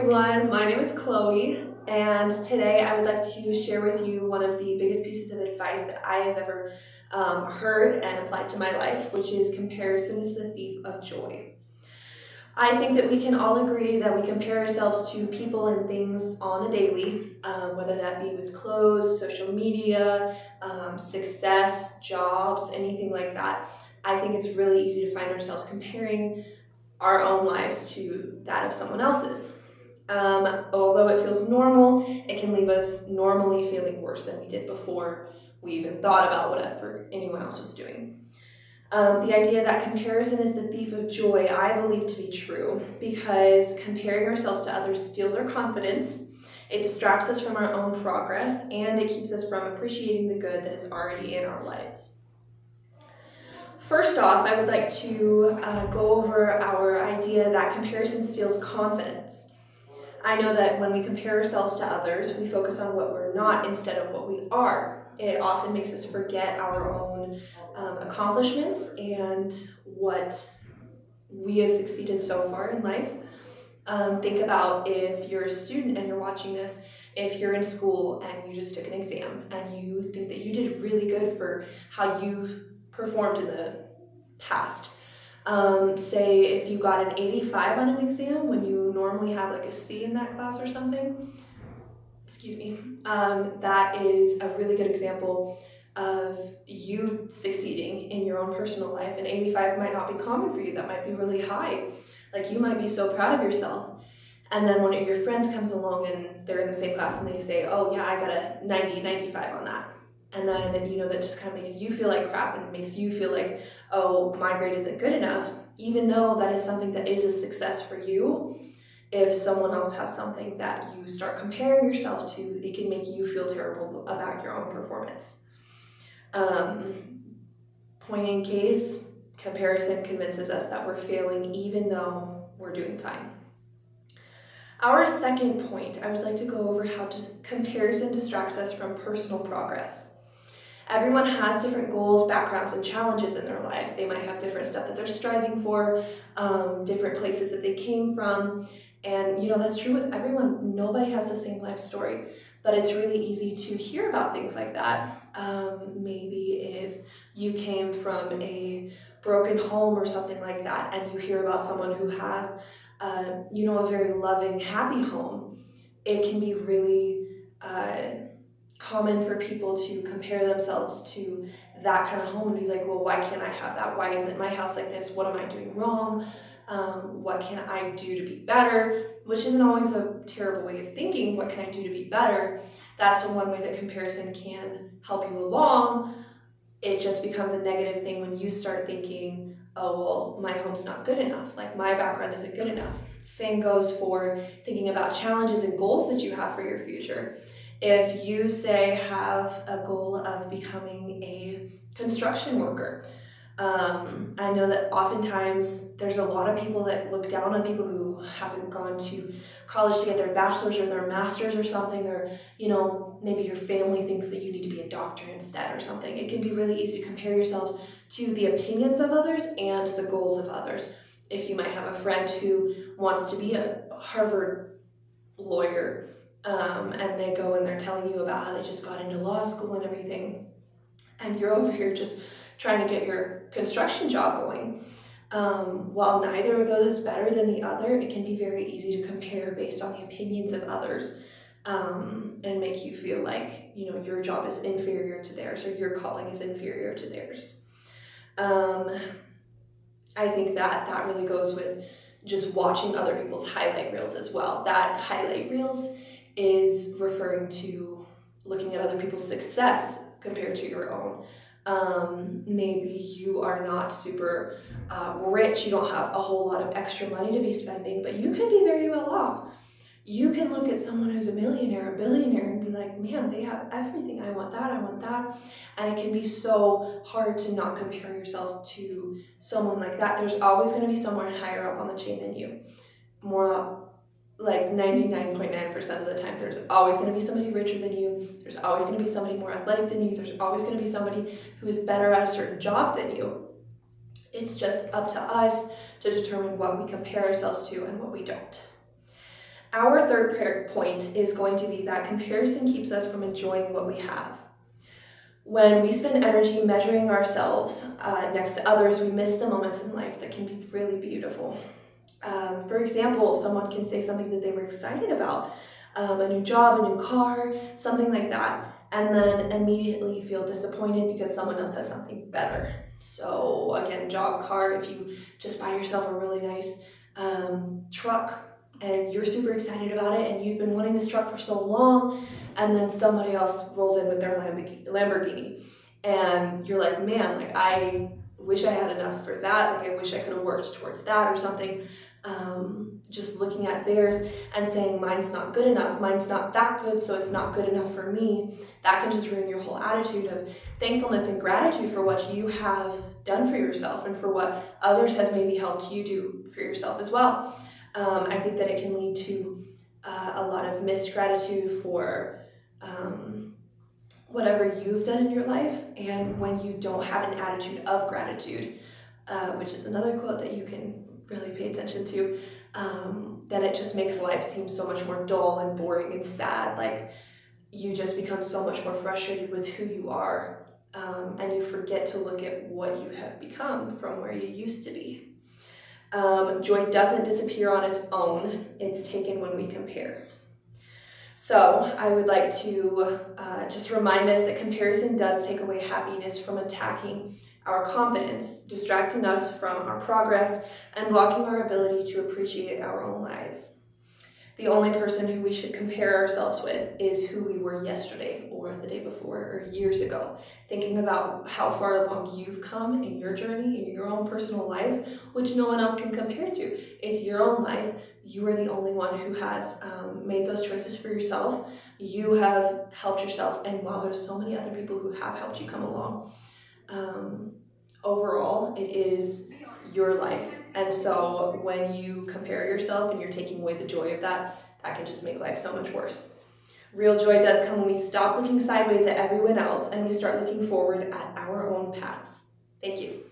everyone, my name is Chloe, and today I would like to share with you one of the biggest pieces of advice that I have ever heard and applied to my life, which is comparison is the thief of joy. I think that we can all agree that we compare ourselves to people and things on the daily, whether that be with clothes, social media, success, jobs, anything like that. I think it's really easy to find ourselves comparing our own lives to that of someone else's. Although it feels normal, it can leave us normally feeling worse than we did before we even thought about whatever anyone else was doing. The idea that comparison is the thief of joy, I believe to be true, because comparing ourselves to others steals our confidence, it distracts us from our own progress, and it keeps us from appreciating the good that is already in our lives. First off, I would like to go over our idea that comparison steals confidence. I know that when we compare ourselves to others, we focus on what we're not instead of what we are. It often makes us forget our own accomplishments and what we have succeeded so far in life. Think about if you're a student and you're watching this, if you're in school and you just took an exam and you think that you did really good for how you've performed in the past. Say if you got an 85 on an exam when you normally have like a C in that class or something, that is a really good example of you succeeding in your own personal life. And 85 might not be common for you, that might be really high. Like you might be so proud of yourself. And then one of your friends comes along and they're in the same class and they say, oh yeah, I got a 90, 95 on that. And then, that just kind of makes you feel like crap and makes you feel like, oh, my grade isn't good enough. Even though that is something that is a success for you, if someone else has something that you start comparing yourself to, it can make you feel terrible about your own performance. Point in case, comparison convinces us that we're failing even though we're doing fine. Our second point, I would like to go over how comparison distracts us from personal progress. Everyone has different goals, backgrounds, and challenges in their lives. They might have different stuff that they're striving for, different places that they came from. And, that's true with everyone. Nobody has the same life story. But it's really easy to hear about things like that. Maybe if you came from a broken home or something like that, and you hear about someone who has, a very loving, happy home, it can be really common for people to compare themselves to that kind of home and be like, well, why can't I have that? Why isn't my house like this? What am I doing wrong? What can I do to be better? Which isn't always a terrible way of thinking. What can I do to be better? That's the one way that comparison can help you along. It just becomes a negative thing when you start thinking, oh, well, my home's not good enough. Like my background isn't good enough. Same goes for thinking about challenges and goals that you have for your future. If you, say, have a goal of becoming a construction worker, I know that oftentimes there's a lot of people that look down on people who haven't gone to college to get their bachelor's or their master's or something, or, maybe your family thinks that you need to be a doctor instead or something. It can be really easy to compare yourselves to the opinions of others and the goals of others. If you might have a friend who wants to be a Harvard lawyer, and they go and they're telling you about how they just got into law school and everything, and you're over here just trying to get your construction job going. While neither of those is better than the other, it can be very easy to compare based on the opinions of others, and make you feel like, your job is inferior to theirs or your calling is inferior to theirs. I think that really goes with just watching other people's highlight reels as well. That highlight reels is referring to looking at other people's success compared to your own. Maybe you are not super rich, you don't have a whole lot of extra money to be spending, but you could be very well off. You can look at someone who's a millionaire, a billionaire, and be like, man, they have everything. I want that. And it can be so hard to not compare yourself to someone like that. There's always going to be someone higher up on the chain than you. More like 99.9% of the time, there's always going to be somebody richer than you. There's always going to be somebody more athletic than you. There's always going to be somebody who is better at a certain job than you. It's just up to us to determine what we compare ourselves to and what we don't. Our third point is going to be that comparison keeps us from enjoying what we have. When we spend energy measuring ourselves next to others, we miss the moments in life that can be really beautiful. For example, someone can say something that they were excited about, a new job, a new car, something like that, and then immediately feel disappointed because someone else has something better. So again, job, car, if you just buy yourself a really nice truck and you're super excited about it and you've been wanting this truck for so long, and then somebody else rolls in with their Lamborghini and you're like, man, like I wish I had enough for that, like I wish I could have worked towards that or something. Just looking at theirs and saying mine's not good enough, mine's not that good, so it's not good enough for me, that can just ruin your whole attitude of thankfulness and gratitude for what you have done for yourself and for what others have maybe helped you do for yourself as well. I think that it can lead to a lot of missed gratitude for whatever you've done in your life, and when you don't have an attitude of gratitude, which is another quote that you can really pay attention to, then it just makes life seem so much more dull and boring and sad. Like you just become so much more frustrated with who you are, and you forget to look at what you have become from where you used to be. Joy doesn't disappear on its own, it's taken when we compare. So I would like to just remind us that comparison does take away happiness from attacking our confidence, distracting us from our progress, and blocking our ability to appreciate our own lives. The only person who we should compare ourselves with is who we were yesterday or the day before or years ago. Thinking about how far along you've come in your journey, in your own personal life, which no one else can compare to. It's your own life. You are the only one who has made those choices for yourself. You have helped yourself, and while there's so many other people who have helped you come along, overall, it is your life. And so when you compare yourself and you're taking away the joy of that, that can just make life so much worse. Real joy does come when we stop looking sideways at everyone else and we start looking forward at our own paths. Thank you.